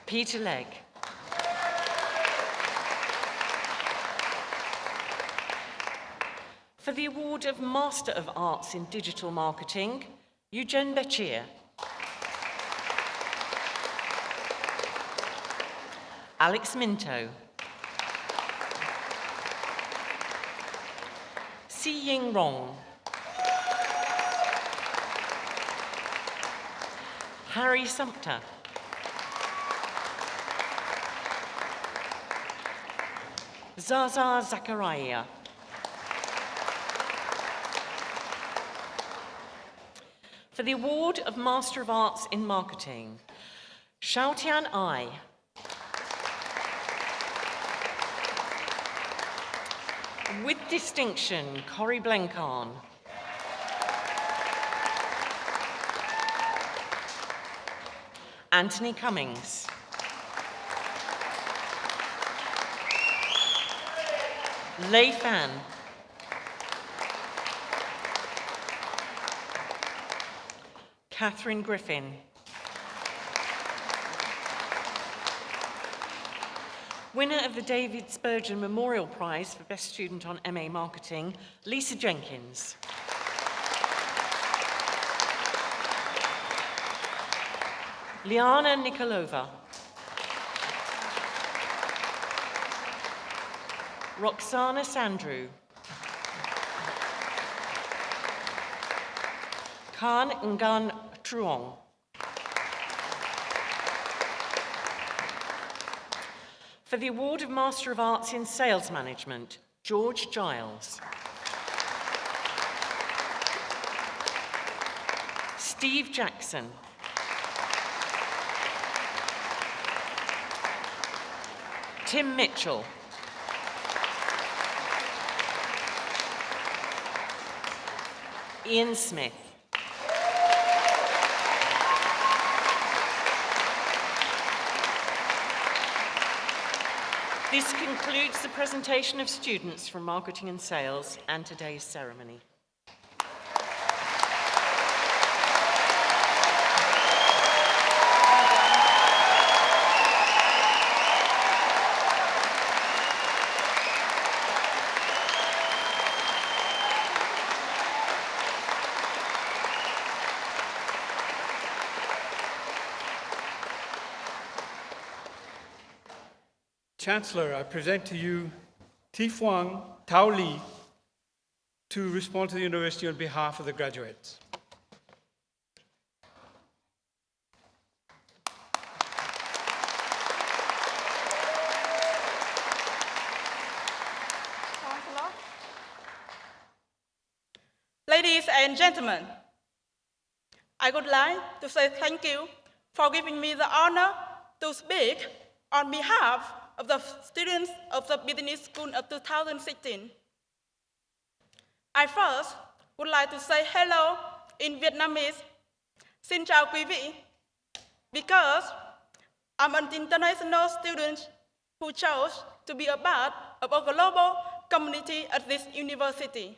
Peter Legg. For the award of Master of Arts in Digital Marketing, Eugene Bechir. Alex Minto. Si Ying Rong. Harry Sumter. Zaza Zachariah. For the award of Master of Arts in Marketing, Xiaotian Ai. With distinction, Corrie Blencarn. Anthony Cummings. Lei Fan. Catherine Griffin. Winner of the David Spurgeon Memorial Prize for Best Student on MA Marketing, Lisa Jenkins. Liana Nikolova. Roxana Sandru. Khan Ngan Truong. For the award of Master of Arts in Sales Management, George Giles. Steve Jackson. Tim Mitchell. Ian Smith. This concludes the presentation of students from Marketing and Sales and today's ceremony. Chancellor, I present to you Thi Phuong Thao Lee to respond to the university on behalf of the graduates. Chancellor. Ladies and gentlemen, I would like to say thank you for giving me the honor to speak on behalf of the students of the Business School of 2016. I first would like to say hello in Vietnamese, xin chào quý vị, because I'm an international student who chose to be a part of a global community at this university.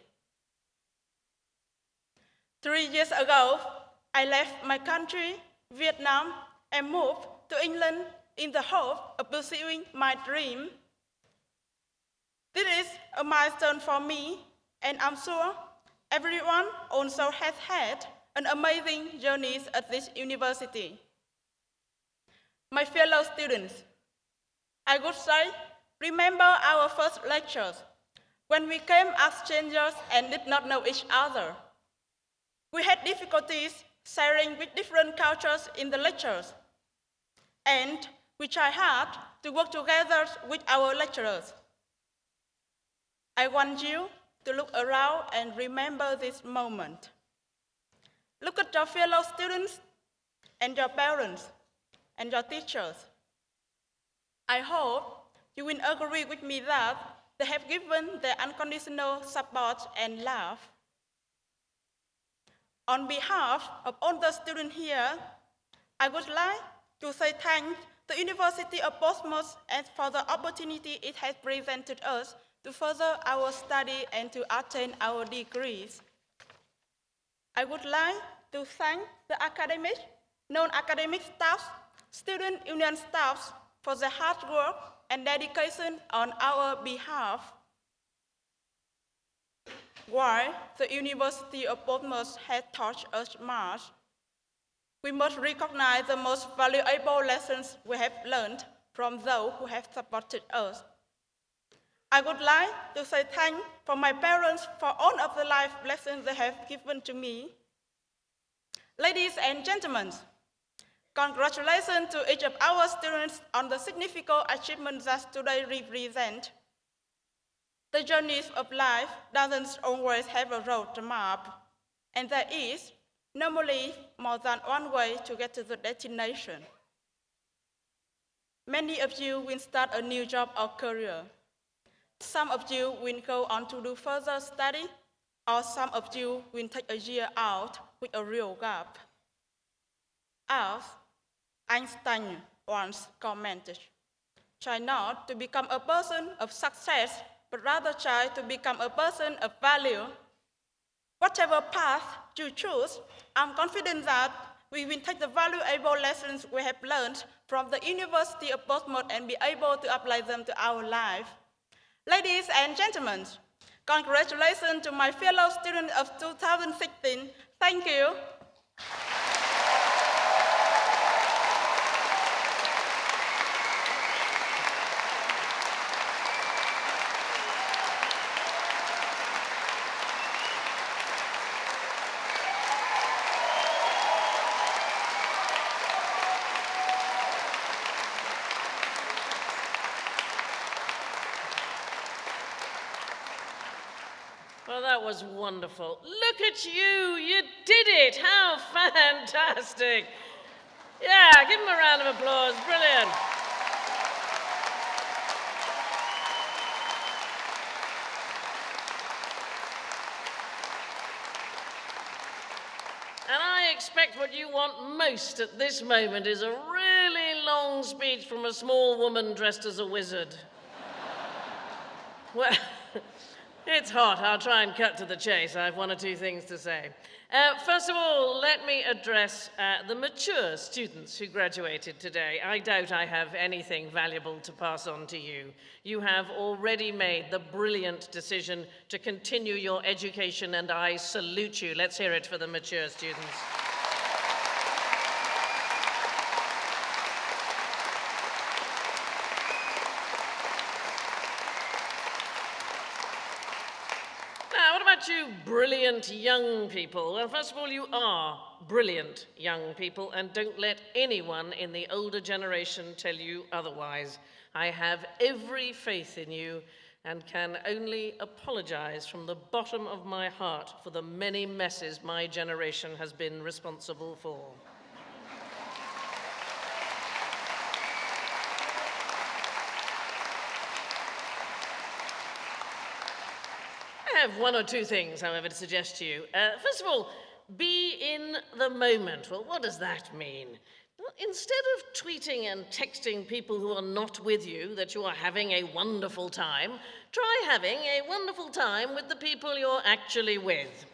3 years ago, I left my country, Vietnam, and moved to England in the hope of pursuing my dream. This is a milestone for me, and I'm sure everyone also has had an amazing journey at this university. My fellow students, I would say, remember our first lectures, when we came as strangers and did not know each other. We had difficulties sharing with different cultures in the lectures, and we tried hard to work together with our lecturers. I want you to look around and remember this moment. Look at your fellow students and your parents and your teachers. I hope you will agree with me that they have given their unconditional support and love. On behalf of all the students here, I would like to say thanks to the University of Portsmouth and for the opportunity it has presented us to further our study and to attain our degrees. I would like to thank the academic, non-academic staff, student union staffs for their hard work and dedication on our behalf. While the University of Portsmouth has taught us much, we must recognize the most valuable lessons we have learned from those who have supported us. I would like to say thanks for my parents for all of the life lessons they have given to me. Ladies and gentlemen, congratulations to each of our students on the significant achievements that today represent. The journey of life doesn't always have a road map, and there is normally more than one way to get to the destination. Many of you will start a new job or career. Some of you will go on to do further study, or some of you will take a year out with a real gap. As Einstein once commented, try not to become a person of success, but rather try to become a person of value. Whatever path you choose, I'm confident that we will take the valuable lessons we have learned from the University of Portsmouth and be able to apply them to our life. Ladies and gentlemen, congratulations to my fellow students of 2016. Thank you. Well, that was wonderful. Look at you, you did it. How fantastic. Yeah, give them a round of applause. Brilliant. And I expect what you want most at this moment is a really long speech from a small woman dressed as a wizard. Well, it's hot. I'll try and cut to the chase. I have one or two things to say. First of all, let me address the mature students who graduated today. I doubt I have anything valuable to pass on to you. You have already made the brilliant decision to continue your education, and I salute you. Let's hear it for the mature students. You brilliant young people. Well, first of all, you are brilliant young people, and don't let anyone in the older generation tell you otherwise. I have every faith in you and can only apologize from the bottom of my heart for the many messes my generation has been responsible for. I have one or two things, however, to suggest to you. First of all, be in the moment. Well, what does that mean? Well, instead of tweeting and texting people who are not with you that you are having a wonderful time, try having a wonderful time with the people you're actually with.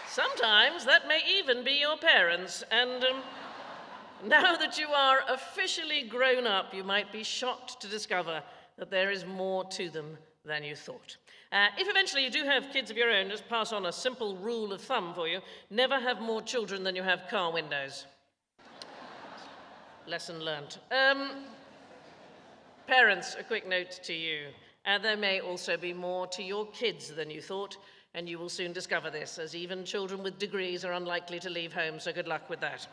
Sometimes that may even be your parents, and now that you are officially grown up, you might be shocked to discover that there is more to them than you thought. If eventually you do have kids of your own, just pass on a simple rule of thumb for you: never have more children than you have car windows. Lesson learnt. Parents, a quick note to you. There may also be more to your kids than you thought, and you will soon discover this, as even children with degrees are unlikely to leave home, so good luck with that.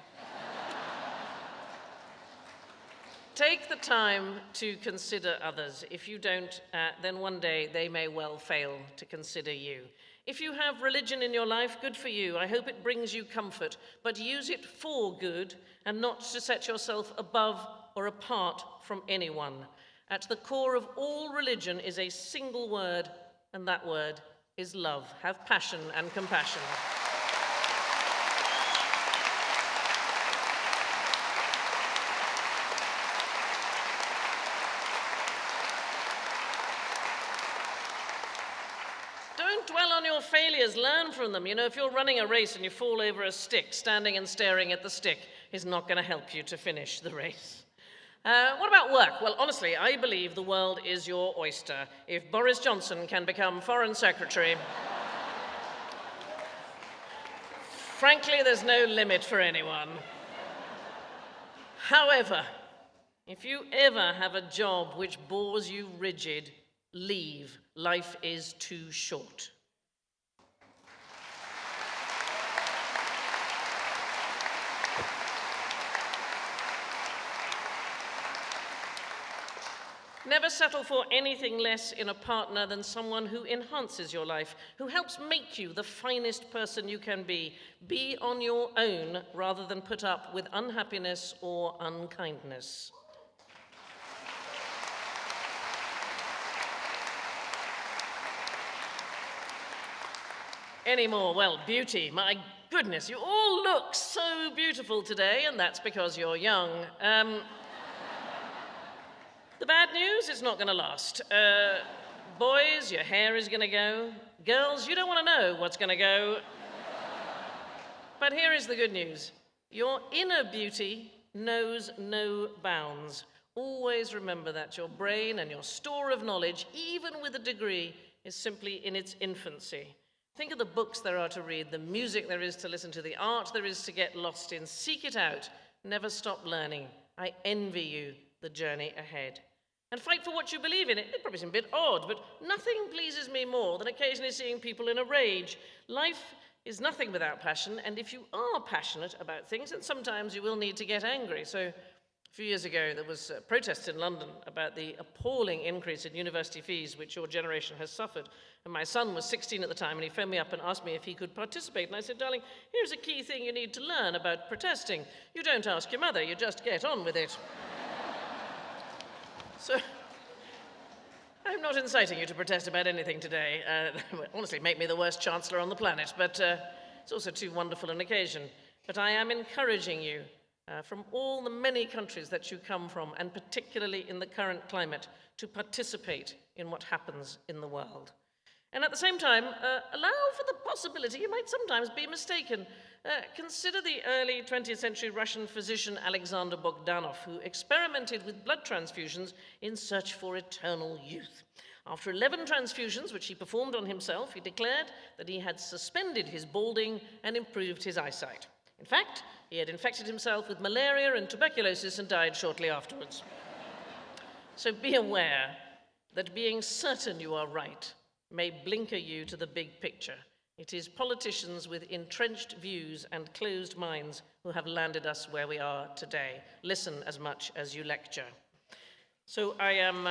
Take the time to consider others. If you don't, then one day they may well fail to consider you. If you have religion in your life, good for you. I hope it brings you comfort, but use it for good and not to set yourself above or apart from anyone. At the core of all religion is a single word, and that word is love. Have passion and compassion. Don't dwell on your failures, learn from them. You know, if you're running a race and you fall over a stick, standing and staring at the stick is not going to help you to finish the race. What about work? Well, honestly, I believe the world is your oyster. If Boris Johnson can become Foreign Secretary, frankly, there's no limit for anyone. However, if you ever have a job which bores you rigid, leave. Life is too short. Never settle for anything less in a partner than someone who enhances your life, who helps make you the finest person you can be. Be on your own rather than put up with unhappiness or unkindness. Any more? Well, beauty. My goodness, you all look so beautiful today, and that's because you're young. The bad news, it's not going to last. Boys, your hair is going to go. Girls, you don't want to know what's going to go. But here is the good news. Your inner beauty knows no bounds. Always remember that your brain and your store of knowledge, even with a degree, is simply in its infancy. Think of the books there are to read, the music there is to listen to, the art there is to get lost in. Seek it out. Never stop learning. I envy you the journey ahead. And fight for what you believe in. It probably seems a bit odd, but nothing pleases me more than occasionally seeing people in a rage. Life is nothing without passion, and if you are passionate about things, then sometimes you will need to get angry. So a few years ago, there was protests in London about the appalling increase in university fees which your generation has suffered. And my son was 16 at the time, and he phoned me up and asked me if he could participate. And I said, darling, here's a key thing you need to learn about protesting. You don't ask your mother, you just get on with it. So, I'm not inciting you to protest about anything today. Honestly, make me the worst chancellor on the planet. But It's also too wonderful an occasion. But I am encouraging you from all the many countries that you come from, and particularly in the current climate, to participate in what happens in the world. And at the same time, allow for the possibility you might sometimes be mistaken. Consider the early 20th century Russian physician Alexander Bogdanov, who experimented with blood transfusions in search for eternal youth. After 11 transfusions, which he performed on himself, he declared that he had suspended his balding and improved his eyesight. In fact, he had infected himself with malaria and tuberculosis and died shortly afterwards. So be aware that being certain you are right may blinker you to the big picture. It is politicians with entrenched views and closed minds who have landed us where we are today. Listen as much as you lecture. So I am...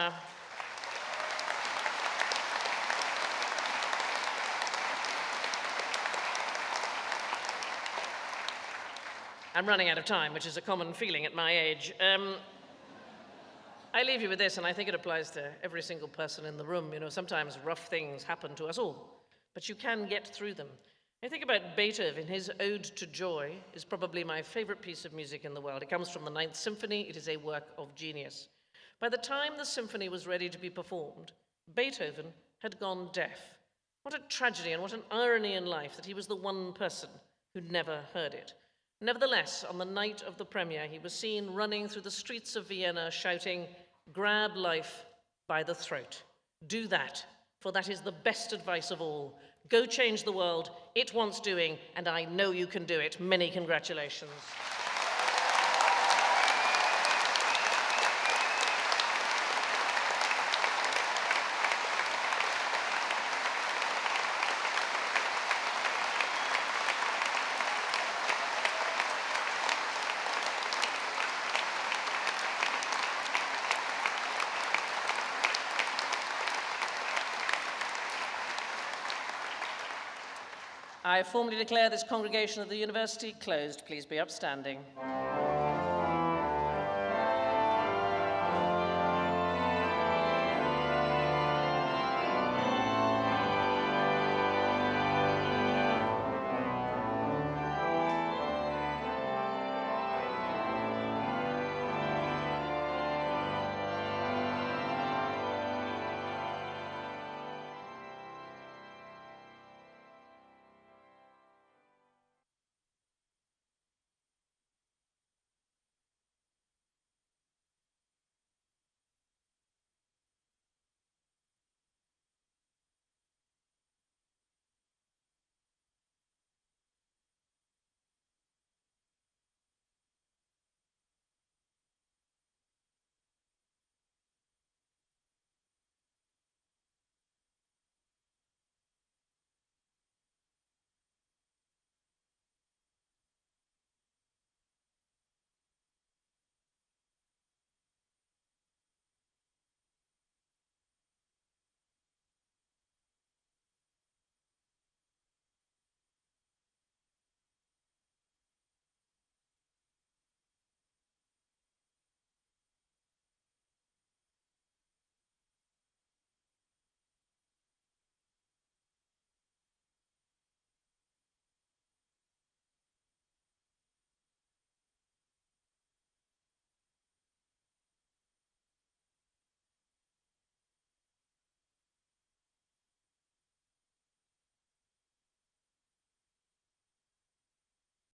I'm running out of time, which is a common feeling at my age. I leave you with this, and I think it applies to every single person in the room. You know, sometimes rough things happen to us all, but you can get through them. I think about Beethoven. His Ode to Joy is probably my favorite piece of music in the world. It comes from the Ninth Symphony. It is a work of genius. By the time the symphony was ready to be performed, Beethoven had gone deaf. What a tragedy and what an irony in life that he was the one person who'd never heard it. Nevertheless, on the night of the premiere, he was seen running through the streets of Vienna shouting, "Grab life by the throat. Do that, for that is the best advice of all. Go change the world. It wants doing, and I know you can do it." Many congratulations. I formally declare this congregation of the university closed. Please be upstanding.